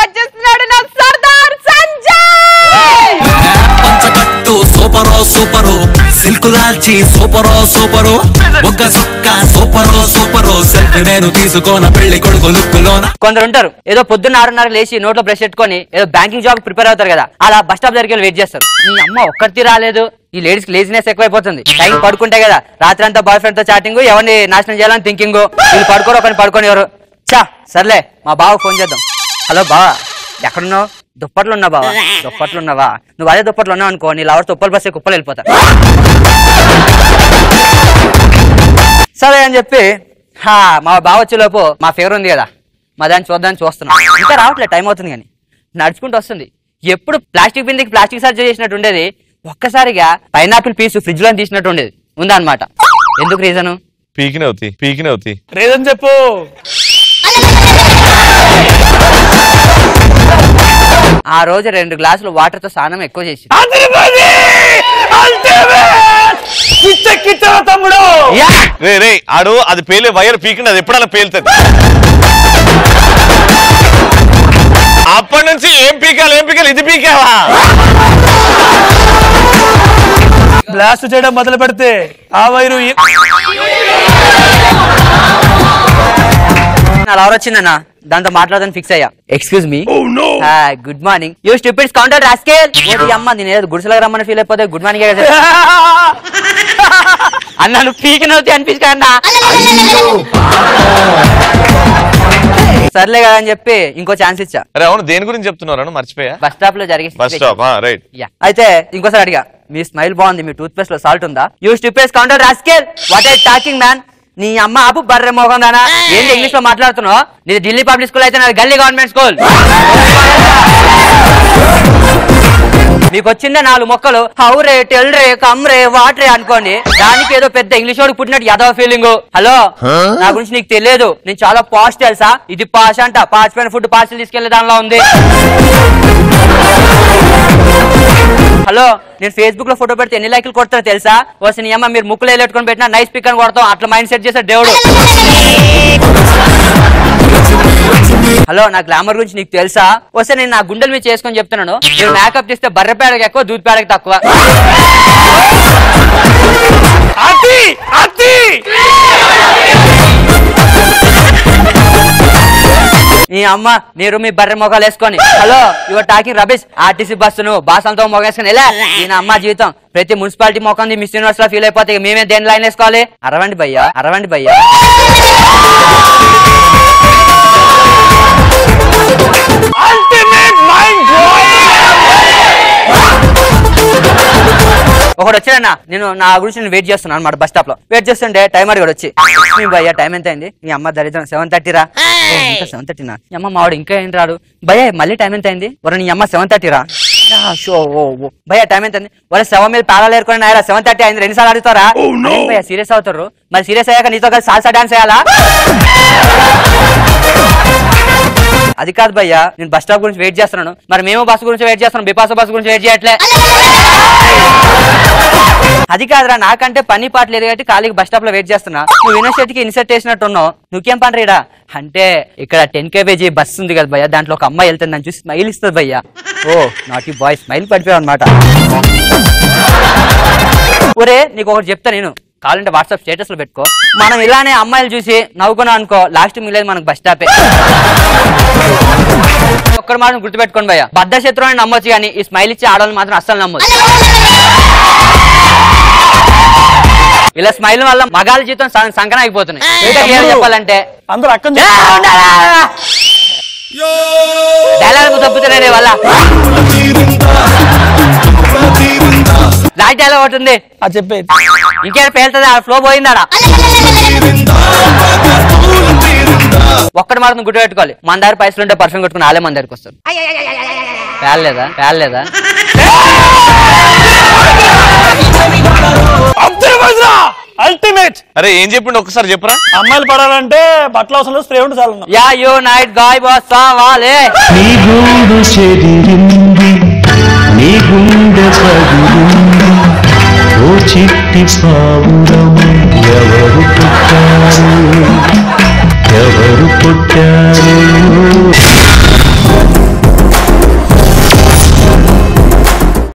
వచ్చేస్తున్నాడు నా సర్దార్ సంజయ్. పంచకట్టు సూపరో సూపరో, సిల్కులాల్చి సూపరో సూపరో, ఒక్క సొక్క సూపరో సూపరో, సెల్ఫీ నేను తీసుకోన పెళ్లి కొడుకు లుక్కులోన. కొందరు ఉంటారు ఏదో పొద్దున్న 6:30 లేచి నోట్లో బ్రష్ పెట్టుకొని ఏదో బ్యాంకింగ్ జాబ్ ప్రిపేర్ అవుతారు కదా, అలా బస్ స్టాప్ దగ్గరికి వెయిట్ చేస్తారు. ఈ అమ్మ ఒక్కటి రాలేదు, ఈ లేడీస్ కి లేజినెస్ ఎక్కువైపోతుంది. టైం పడుకుంటే కదా రాత్రి అంతా బాయ్ ఫ్రెండ్ తో చాటింగ్, ఎవరిని నాశనం చేయాలని థింకింగ్. వీళ్ళు పడుకోరు, ఒకరిని పడుకొని ఎవరు. చా సర్లే మా బావకు ఫోన్ చేద్దాం. హలో బావా, ఎక్కడున్నావు? దుప్పట్లు ఉన్నా బావా? దుప్పట్లు ఉన్నావా? నువ్వు అదే దుప్పట్లు ఉన్నావు అనుకో, నీ లవర్ తుప్పలు బస్సే కుప్పలు వెళ్ళిపోతా. సరే అని చెప్పి మా బావ వచ్చేలోపు మా ఫేవర్ ఉంది కదా, మా దాన్ని చూద్దాన్ని చూస్తున్నాం. ఇంకా రావట్లేదు, టైం అవుతుంది కానీ నడుచుకుంటూ వస్తుంది. ఎప్పుడు ప్లాస్టిక్ బిందెకి ప్లాస్టిక్ సర్జరీ చేసినట్టు ఉండేది, ఒక్కసారిగా పైనాపిల్ పీసు ఫ్రిడ్జ్ లో తీసినట్టు ఉండేది ఉందన్నమాట. ఎందుకు రీజను? పీకినవుతి రీజన్ చెప్పు. ఆ రోజు 2 గ్లాసులు వాటర్ తో స్నానం ఎక్కువ చేసి. తమ్ముడు రే ఆడు అది పేలే వైర్ పీకింది, అది ఎప్పుడన్నా పేలుతుంది. అప్పటి నుంచి ఏం పీకాలి ఇది పీకావా? బ్లాస్ట్ చేయడం మొదలు పెడితే ఆ వైరు అలా వచ్చిందన్నా, దాంతో మాట్లాడదని ఫిక్స్ అయ్యా. Excuse me, good morning you stupid counter rascal. అమ్మ నేను ఏదో గుడిసెలకు రమ్మని ఫీల్ అయిపోతే గుడ్ మార్నింగ్ అన్న, నువ్వు పీకినవుతాయి అనిపించకన్నా. సర్లే కదా అని చెప్పి ఇంకో ఛాన్స్ ఇచ్చా. అరే అవును, దేని గురించి చెప్తున్నారు? మర్చిపోయా. బస్ స్టాప్ లో జరిగే బస్ స్టాప్, రైట్. అయితే ఇంకోసారి అడిగా, మీ స్మైల్ బాగుంది, మీ టూత్ పేస్ట్ లో సాల్ట్ ఉందా? You stupid counter rascal, what are talking man? నీ అమ్మ ఆపు బర్రె మోహన్ దానా, ఏంటి ఇంగ్లీష్ లో మాట్లాడుతున్నావు? నీది ఢిల్లీ పబ్లిక్ స్కూల్ అయితే నాది గల్లీ గవర్నమెంట్ స్కూల్. మీకు వచ్చిందే 4 మొక్కలు, హౌరే టెల్రే కమ్రే వాటరే అనుకోండి, దానికి ఏదో పెద్ద ఇంగ్లీష్ వాడికి పుట్టినట్టు యాదవ ఫీలింగ్. హలో, నా గురించి నీకు తెలియదు, నేను చాలా పాష్ తెలుసా? ఇది పాష్ అంట, పాచిపోయిన ఫుడ్ పార్సల్ తీసుకెళ్లే దానిలో ఉంది. హలో, నేను ఫేస్బుక్ లో ఫోటో పెడితే ఎన్ని లైకులు కొడతారో తెలుసా? వస్తే నీ అమ్మ మీరు ముక్కులు వేలెట్టుకొని పెట్టినా నైస్ పిక్ అని కొడతాం, అట్లా మైండ్ సెట్ చేశాడు దేవుడు. హలో, నా గ్లామర్ గురించి నీకు తెలుసా? వస్తే నేను నా గుండెల మీద చేసుకొని చెప్తున్నాను, నేను మేకప్ చేస్తే బర్రె పేడకి ఎక్కువ, దూద్ పేడకి తక్కువ. నీ అమ్మ మీరు మీ బర్రె మొగాలు వేసుకొని. Hello, your talking rubbish. RTC బస్సును బాసంతో మొగేసుకొని ఎలా? దీని అమ్మ జీవితం ప్రతి మున్సిపాలిటీ మొక్కంది మిస్ యూనివర్స్ లో ఫీల్ అయిపోతే మేమే దేని లైన్ వేసుకోవాలి? అరవండి భయ్యా. ఒకడు వచ్చాడన్నా, నేను నా గురించి నేను వెయిట్ చేస్తున్నాను అనమాట. బస్ స్టాప్ లో వెయిట్ చేస్తుంటే టైమర్ కూడా వచ్చి, భయ్యా టైం ఎంత అయింది? నీ అమ్మ దరిద్రం 7:30 రా. 7:30 నా? నీ అమ్మ మావాడు ఇంకా ఏం రాడు. భయ్యా మళ్ళీ టైం ఎంత అయింది? వర నీ అమ్మ 7:30 రా. షో భయ్యా టైం ఎంత అయింది? వర 7 మీద పారాలు ఏరుకొని నాయరా 7:30 అయింది, 2 సార్లు అడుగుతారా? భయ్యా సీరియస్ అవుతారు, మరి సీరియస్ అయ్యాక నీతో కలిసి సాల్సా డాన్స్ చేయాలా? అది కాదు భయ్యా, నేను బస్ స్టాప్ గురించి వెయిట్ చేస్తున్నాను, మరి మేము బస్సు గురించి వెయిట్ చేస్తున్నాం, బిపాస బస్సు గురించి వెయిట్ చేయట్లే. అది కాదురా, నాకంటే పని పాట లేదు కాబట్టి ఖాళీకి బస్ స్టాప్ లో వెయిట్ చేస్తున్నా. నువ్వు యూనివర్సిటీ కి ఇన్సర్ట్ చేసినట్టున్నావు, నువ్వేం పని రీడా అంటే ఇక్కడ 10 kg బస్సు ఉంది కదా భయ్యా, దాంట్లో ఒక అమ్మాయి వెళ్తుంది, దాన్ని చూసి స్మైల్ ఇస్తుంది భయ్యా. ఓ నాటి బాయ్ స్మైల్ పడిపోయావు అనమాట. ఒరే నీకు ఒకటి చెప్తా, నేను కావాలంటే వాట్సాప్ స్టేటస్ లో పెట్టుకో, మనం ఇలానే అమ్మాయిలు చూసి నవ్వుకున్నాం అనుకో, లాస్ట్ మిగిలేదు మనకు బస్ స్టాపే. ఒక్కడు మాత్రం గుర్తుపెట్టుకోండి భయ్యా, బద్ద శత్రువు అని నమ్మొచ్చు కానీ ఈ స్మైల్ ఇచ్చే ఆడవాళ్ళు మాత్రం అస్సలు నమ్మొచ్చు. ఇలా స్మైల్ వల్ల మగాళ్ళ జీవితం సంకన అయిపోతున్నాయి. చెప్పాలంటే అందరూ అక్క డైలాగ్ తప్పుతున్నాయి వల్ల. లాస్ట్ డైలాగ్ ఒకటి ఉంది, అది చెప్పేది ఇంకేమైనా పేలుతుంది, ఆ ఫ్లో పోయిందాడా. ఒక్కటి మాత్రం గుర్తు పెట్టుకోవాలి, మన దగ్గర పైసలు ఉంటే పర్ఫ్యూమ్ కొట్టుకుని వాళ్ళే మన దగ్గరికి వస్తారు. పేలలేదా? అల్టిమేట్. అరే ఏం చెప్పిండు ఒక్కసారి చెప్పరా? అమ్మాయిలు పడాలంటే బట్టలు అవసరం, స్ప్రే ఉంటే చాలు. యా యో నైట్ గాయ్ బాస్ వాలే నీ గూడు చెదిరింది, నీ గుండె పగిలింది, ఓ చిట్టి పావురమా